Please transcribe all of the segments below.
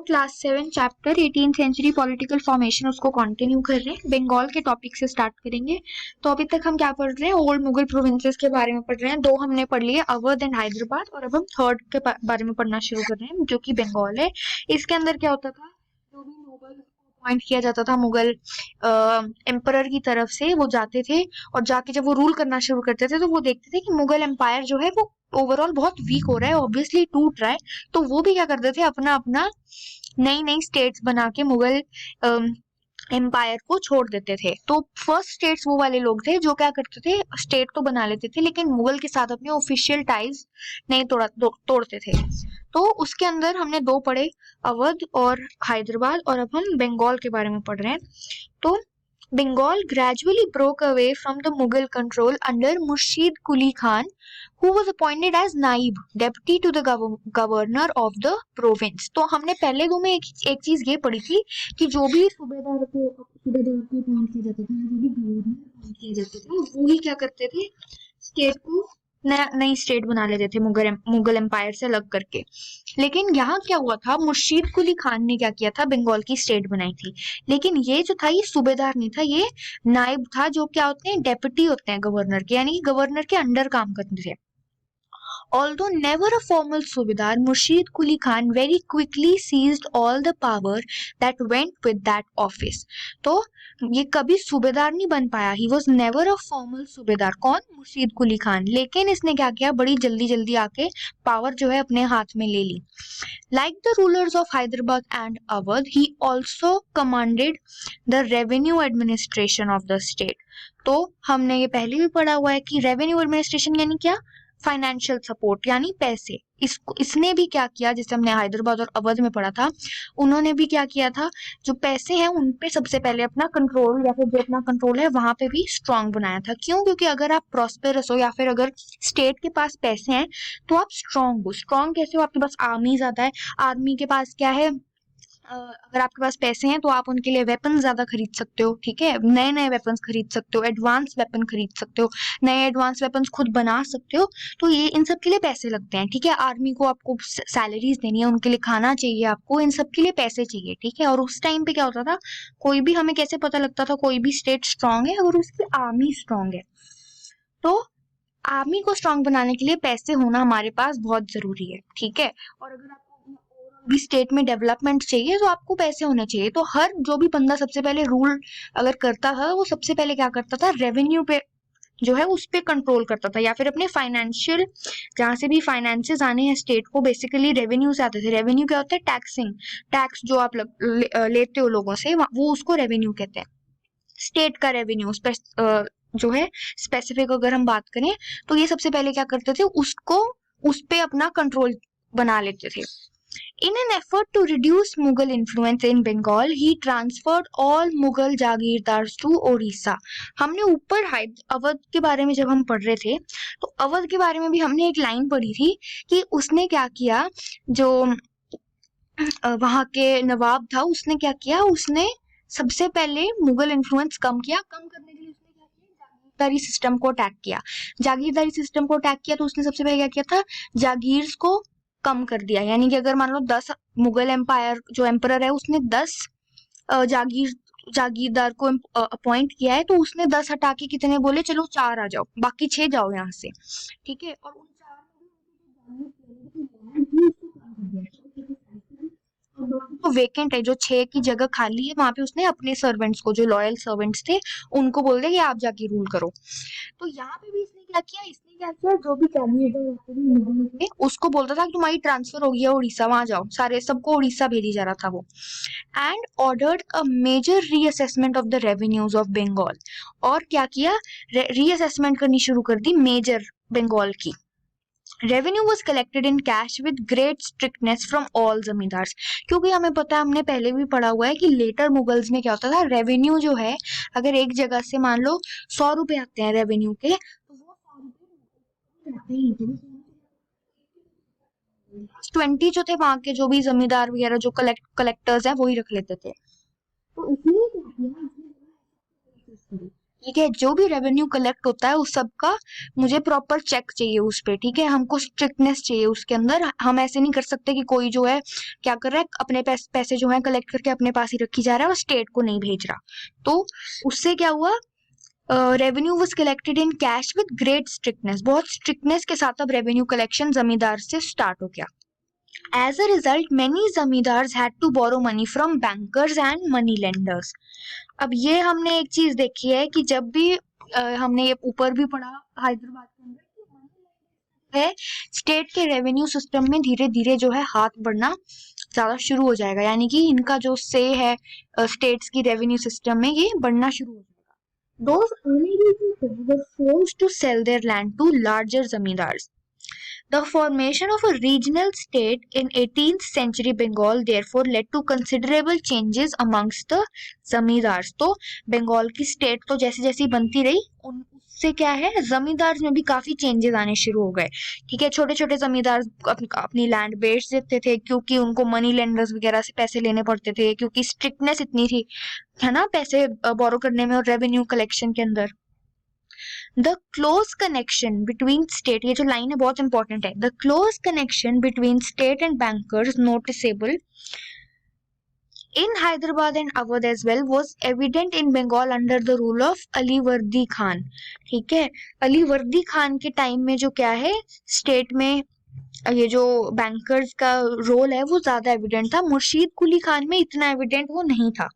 Class 7 chapter 18th century political formation उसको continue कर रहे हैं। बंगाल के टॉपिक से स्टार्ट करेंगे। तो अभी तक हम क्या पढ़ रहे हैं, ओल्ड मुगल प्रोविंसेस के बारे में पढ़ रहे हैं। दो हमने पढ़ लिए, अवध एंड हैदराबाद, और अब हम थर्ड के बारे में पढ़ना शुरू कर रहे हैं जो कि बंगाल है। इसके अंदर क्या होता था, जो भी नोबल अपॉइंट किया जाता था मुगल एम्परर की तरफ से, वो जाते थे और जाके जब वो रूल करना शुरू करते थे तो वो देखते थे कि मुगल एम्पायर जो है वो ओवरऑल बहुत वीक हो रहा है, ऑब्वियसली टूट रहा है। तो वो भी क्या करते थे, अपना अपना नई नई स्टेट्स बना के मुगल एम्पायर को छोड़ देते थे। तो फर्स्ट स्टेट्स वो वाले लोग थे जो क्या करते थे, स्टेट तो बना लेते थे लेकिन मुगल के साथ अपने ऑफिशियल टाइज नहीं तोड़ते थे। तो उसके अंदर हमने दो पढ़े, अवध और हैदराबाद, और अब हम बंगाल के बारे में पढ़ रहे हैं। तो Bengal gradually broke away from the Mughal control under Murshid Quli Khan, who was appointed as Naib, deputy to the governor of the province. तो हमने पहले दो में एक चीज ये पढ़ी थी कि जो भी सूबेदार को अपॉइंट किया जाता था, जो भी गवर्नर अपॉइंट किया जाता था, वो ही क्या करते थे, स्टेट को नई स्टेट बना लेते थे मुगल एम्पायर से अलग करके। लेकिन यहाँ क्या हुआ था, मुर्शीद कुली खान ने क्या किया था, बंगाल की स्टेट बनाई थी। लेकिन ये जो था, ये सूबेदार नहीं था, ये नायब था, जो क्या होते हैं, डेप्यूटी होते हैं गवर्नर के, यानी गवर्नर के अंडर काम करते थे। Although never a formal Subedar, Murshid Quli Khan very quickly seized all the power that went with that office. तो ये कभी सूबेदार नहीं बन पाया, he was never a formal सूबेदार। कौन? मुर्शीद कुली खान। लेकिन इसने क्या किया, बड़ी जल्दी जल्दी आके पावर जो है अपने हाथ में ले ली। Like the rulers of Hyderabad and Awadh, he also commanded the revenue administration of the state. तो हमने ये पहले भी पढ़ा हुआ है कि रेवेन्यू एडमिनिस्ट्रेशन यानी क्या, फाइनेंशियल सपोर्ट यानी पैसे। इसने भी क्या किया, जैसे हमने हैदराबाद और अवध में पढ़ा था, उन्होंने भी क्या किया था, जो पैसे हैं उन पे सबसे पहले अपना कंट्रोल, या फिर जो अपना कंट्रोल है वहां पे भी स्ट्रांग बनाया था। क्यों? क्योंकि अगर आप प्रॉस्पेरस हो या फिर अगर स्टेट के पास पैसे हैं तो आप स्ट्रांग हो। स्ट्रांग कैसे हो? आपके पास आर्मी ज्यादा है, आर्मी के पास क्या है, अगर आपके पास पैसे हैं तो आप उनके लिए वेपन ज्यादा खरीद सकते हो, ठीक है, नए नए वेपन्स खरीद सकते हो, एडवांस वेपन खरीद सकते हो, नए एडवांस वेपन्स खुद बना सकते हो। तो ये इन सब के लिए पैसे लगते हैं, ठीक है। आर्मी को आपको सैलरीज देनी है, उनके लिए खाना चाहिए, आपको इन सब के लिए पैसे चाहिए, ठीक है। और उस टाइम पे क्या होता था, कोई भी, हमें कैसे पता लगता था कोई भी स्टेट स्ट्रांग है, अगर उसकी आर्मी स्ट्रांग है। तो आर्मी को स्ट्रांग बनाने के लिए पैसे होना हमारे पास बहुत जरूरी है, ठीक है। और अगर आपको भी स्टेट में डेवलपमेंट चाहिए तो आपको पैसे होने चाहिए। तो हर जो भी बंदा सबसे पहले रूल अगर करता था, वो सबसे पहले क्या करता था, रेवेन्यू पे जो है उस पे कंट्रोल करता था, या फिर अपने फाइनेंशियल, जहां से भी फाइनेंसेस आने हैं स्टेट को, बेसिकली रेवेन्यू से आते थे। रेवेन्यू क्या होता है? टैक्सिंग, टैक्स जो आप लेते हो लोगों से, वो उसको रेवेन्यू कहते हैं। स्टेट का रेवेन्यू जो है स्पेसिफिक अगर हम बात करें, तो ये सबसे पहले क्या करते थे, उसको उस पे अपना कंट्रोल बना लेते थे। In an effort to reduce Mughal influence in Bengal, he transferred all Mughal जागीरदार्स to Orissa. हमने ऊपर अवध के बारे में जब हम पढ़ रहे थे, तो अवध के बारे में भी हमने एक लाइन पढ़ी थी कि उसने क्या किया, जो वहां के नवाब था, उसने क्या किया, उसने सबसे पहले मुगल इन्फ्लुएंस कम किया। कम करने के लिए उसने क्या किया, जागीरदारी सिस्टम को अटैक किया। जागीरदारी सिस्टम को अटैक किया तो उसने सबसे पहले क्या किया था, जागीर्स को कम कर दिया। यानी कि अगर मान लो 10 मुगल एम्पायर जो एम्परर है, उसने 10 जागीरदार को अपॉइंट किया है, तो उसने 10 हटा के कितने बोले, चलो 4 आ जाओ, बाकी 6 जाओ यहाँ से, ठीक है। और उन 4 तो वेकेंट है, जो 6 की जगह खाली है, वहां पे उसने अपने सर्वेंट्स को, जो लॉयल सर्वेंट्स थे, उनको बोल दिया कि आप जाके रूल करो। तो यहाँ पे भी इसने क्या किया, जो भी जागीरदार थे उसको बोलता था कि तुम्हारी ट्रांसफर हो गया उड़ीसा, वहां जाओ, सारे सबको उड़ीसा भेजी जा रहा था वो। And ordered a major reassessment of the revenues of Bengal. और क्या किया, रीअसेसमेंट करनी शुरू कर दी मेजर बंगाल की। Revenue was collected in cash with great strictness from all zamindars. क्योंकि हमें पता है, हमने पहले भी पढ़ा हुआ है कि लेटर मुगल्स में क्या होता था, रेवेन्यू जो है, अगर एक जगह से मान लो 100 रुपए आते हैं रेवेन्यू के, तो वो 100 रुपए 20 जो थे वहां के जो भी जमींदार वगैरह जो कलेक्टर्स हैं, वो ही रख लेते थे। तो इसलिए क्या किया, ठीक है, जो भी रेवेन्यू कलेक्ट होता है उस सब का मुझे प्रॉपर चेक चाहिए उस पे, ठीक है, हमको स्ट्रिक्टनेस चाहिए उसके अंदर। हम ऐसे नहीं कर सकते कि कोई जो है क्या कर रहा है, अपने पैसे जो है कलेक्ट करके अपने पास ही रखी जा रहा है और स्टेट को नहीं भेज रहा। तो उससे क्या हुआ, revenue was collected in cash with great strictness, बहुत स्ट्रिक्टनेस के साथ अब रेवेन्यू कलेक्शन जमींदार से स्टार्ट हो गया। As a result, many zamindars had to borrow money from bankers and money lenders. अब ये हमने एक चीज देखी है कि जब भी हमने ये ऊपर भी पढ़ा हैदराबाद के अंदर कि money है स्टेट के रेवेन्यू सिस्टम में धीरे धीरे जो है हाथ बढ़ना ज्यादा शुरू हो जाएगा, यानी कि इनका जो से है स्टेट्स की रेवेन्यू सिस्टम में ये बढ़ना शुरू हो जाएगा। Those early people were forced to sell their land to larger zamindars. The formation of a regional state in 18th century Bengal therefore led to considerable changes amongst the zamindars. तो बंगाल की state तो जैसे जैसी बनती रही उससे क्या है, जमींदार में भी काफी चेंजेस आने शुरू हो गए। ठीक है, छोटे छोटे जमींदार अपनी लैंड बेच देते थे क्योंकि उनको मनी लेंडर्स वगैरह से पैसे लेने पड़ते थे, क्योंकि स्ट्रिक्टनेस इतनी थी है ना पैसे बोरो करने में और रेवेन्यू कलेक्शन के अंदर। The close connection between state, ये जो लाइन है बहुत इंपॉर्टेंट है, the close connection between state and bankers noticeable in Hyderabad and Awadh as well was evident in Bengal under the rule of Ali Vardi Khan। ठीक है, अली वर्दी खान के time में जो क्या है स्टेट में ये जो बैंकर्स का रोल है वो ज्यादा एविडेंट था, मुर्शीद कुली खान में इतना एविडेंट वो नहीं था।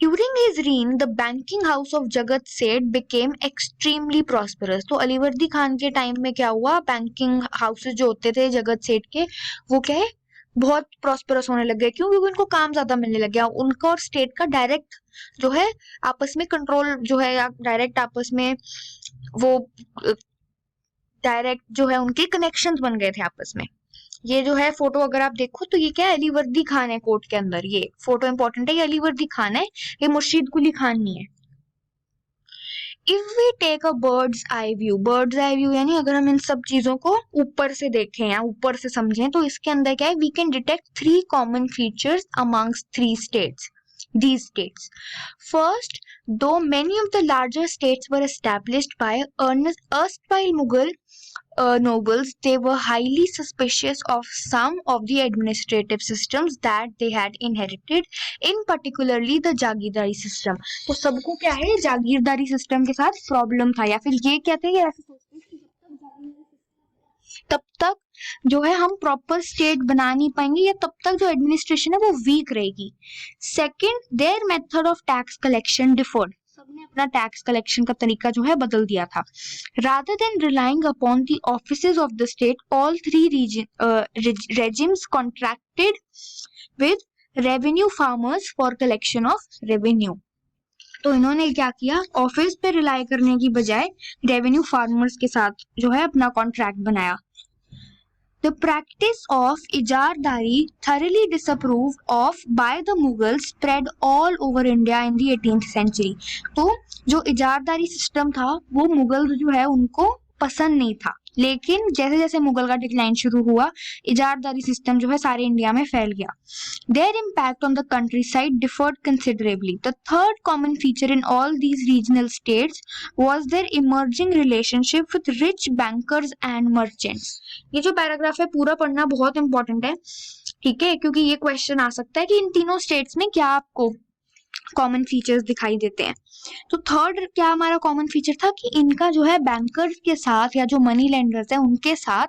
During his reign, the banking house of Jagat Seth became extremely prosperous। तो अलीवर्दी खान के टाइम में क्या हुआ, बैंकिंग हाउसेस जो होते थे जगत सेठ के वो क्या है बहुत प्रॉस्परस होने लग गए, क्योंकि उनको काम ज्यादा मिलने लग गया, उनका और स्टेट का डायरेक्ट जो है आपस में कंट्रोल जो है या डायरेक्ट आपस में वो डायरेक्ट जो है उनके कनेक्शंस बन गए थे आपस में। ये जो है फोटो अगर आप देखो तो ये क्या है, अली वर्दी खान है कोर्ट के अंदर, ये फोटो इंपॉर्टेंट है, ये अली वर्दी खान है, ये मुर्शीद कुली खान नहीं है। If we take a bird's eye view यानी अगर हम इन सब चीजों को ऊपर से देखें या ऊपर से समझें तो इसके अंदर क्या है, we can detect 3 common features amongst 3 states, these states. First, though many of the larger states were established by erstwhile Mughal nobles, they were highly suspicious of some of the administrative systems that they had inherited, in particularly the जागीरदारी system। तो सबको क्या है जागीरदारी system के साथ problem था, या फिर ये कहते हैं ऐसे सोचते हैं कि तब तक जो है हम प्रॉपर स्टेट बना नहीं पाएंगे या तब तक जो एडमिनिस्ट्रेशन है वो वीक रहेगी। Second, their method of tax collection differed, सबने अपना टैक्स कलेक्शन का तरीका जो है बदल दिया था। Rather than relying upon the offices of the state, all 3 regimes contracted with revenue farmers for collection of revenue. तो इन्होंने क्या किया, ऑफिस पे रिलाई करने की बजाय रेवेन्यू फार्मर्स के साथ जो है अपना कॉन्ट्रैक्ट बनाया। The practice of इजारदारी thoroughly disapproved of by the Mughals spread all over India in the 18th century। तो जो इजारदारी सिस्टम था वो मुगल जो है उनको पसंद नहीं था, लेकिन जैसे जैसे मुगल का डिक्लाइन शुरू हुआ इजारदारी सिस्टम जो है सारे इंडिया में फैल गया। Their impact on the countryside differed considerably. The third common feature in all these regional states was their emerging relationship with rich bankers and merchants। ये जो पैराग्राफ है पूरा पढ़ना बहुत इंपॉर्टेंट है, ठीक है, क्योंकि ये क्वेश्चन आ सकता है कि इन तीनों स्टेट्स में क्या आपको कॉमन फीचर्स दिखाई देते हैं। तो थर्ड क्या हमारा कॉमन फीचर था कि इनका जो है बैंकर्स के साथ या जो मनी लेंडर्स है उनके साथ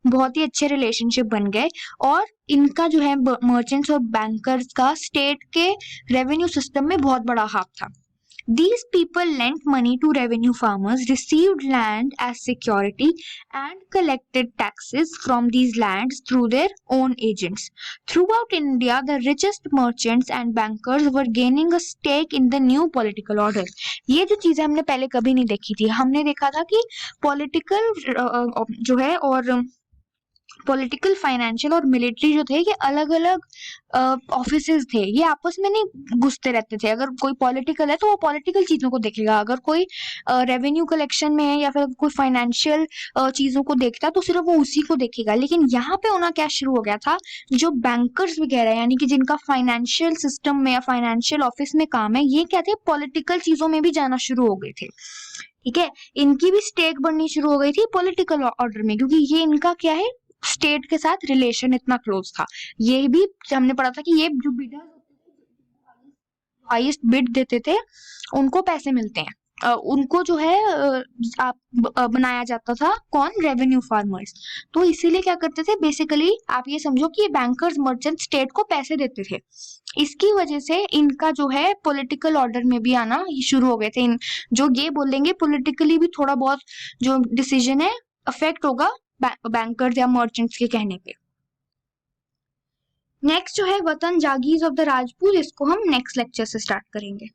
बहुत ही अच्छे रिलेशनशिप बन गए, और इनका जो है मर्चेंट्स और बैंकर्स का स्टेट के रेवेन्यू सिस्टम में बहुत बड़ा हाथ था। These people lent money to revenue farmers, received land as security, and collected taxes from these lands through their own agents. Throughout India, the richest merchants and bankers were gaining a stake in the new political order। ये जो चीजें हमने पहले कभी नहीं देखी थी, हमने देखा था कि पॉलिटिकल जो है और पॉलिटिकल, फाइनेंशियल और मिलिट्री जो थे ये अलग अलग ऑफिसेज थे, ये आपस में नहीं घुसते रहते थे। अगर कोई पॉलिटिकल है तो वो पॉलिटिकल चीजों को देखेगा, अगर कोई रेवेन्यू कलेक्शन में है या फिर कोई फाइनेंशियल चीजों को देखता है तो सिर्फ वो उसी को देखेगा। लेकिन यहाँ पे होना क्या शुरू हो गया था, जो बैंकर्स वगैरह यानी कि जिनका फाइनेंशियल सिस्टम में या फाइनेंशियल ऑफिस में काम है, ये क्या थे, पॉलिटिकल चीजों में भी जाना शुरू हो गए थे। ठीक है, इनकी भी स्टेक बननी शुरू हो गई थी पॉलिटिकल ऑर्डर में, क्योंकि ये इनका क्या है, स्टेट के साथ रिलेशन इतना क्लोज था। ये भी हमने पढ़ा था कि ये जो बिडर हाईएस्ट बिड देते थे उनको पैसे मिलते हैं। उनको जो है बनाया जाता था कौन, रेवेन्यू फार्मर्स। तो इसीलिए क्या करते थे, बेसिकली आप ये समझो कि ये बैंकर्स मर्चेंट स्टेट को पैसे देते थे। इसकी वजह से इनका जो है पॉलिटिकल ऑर्डर में भी आना शुरू हो गए थे। जो ये बोलेंगे पॉलिटिकली भी थोड़ा बहुत जो डिसीजन है अफेक्ट होगा बैंकर्स या मर्चेंट्स के कहने पे। नेक्स्ट जो है वतन जागीर ऑफ द राजपूत, इसको हम नेक्स्ट लेक्चर से स्टार्ट करेंगे।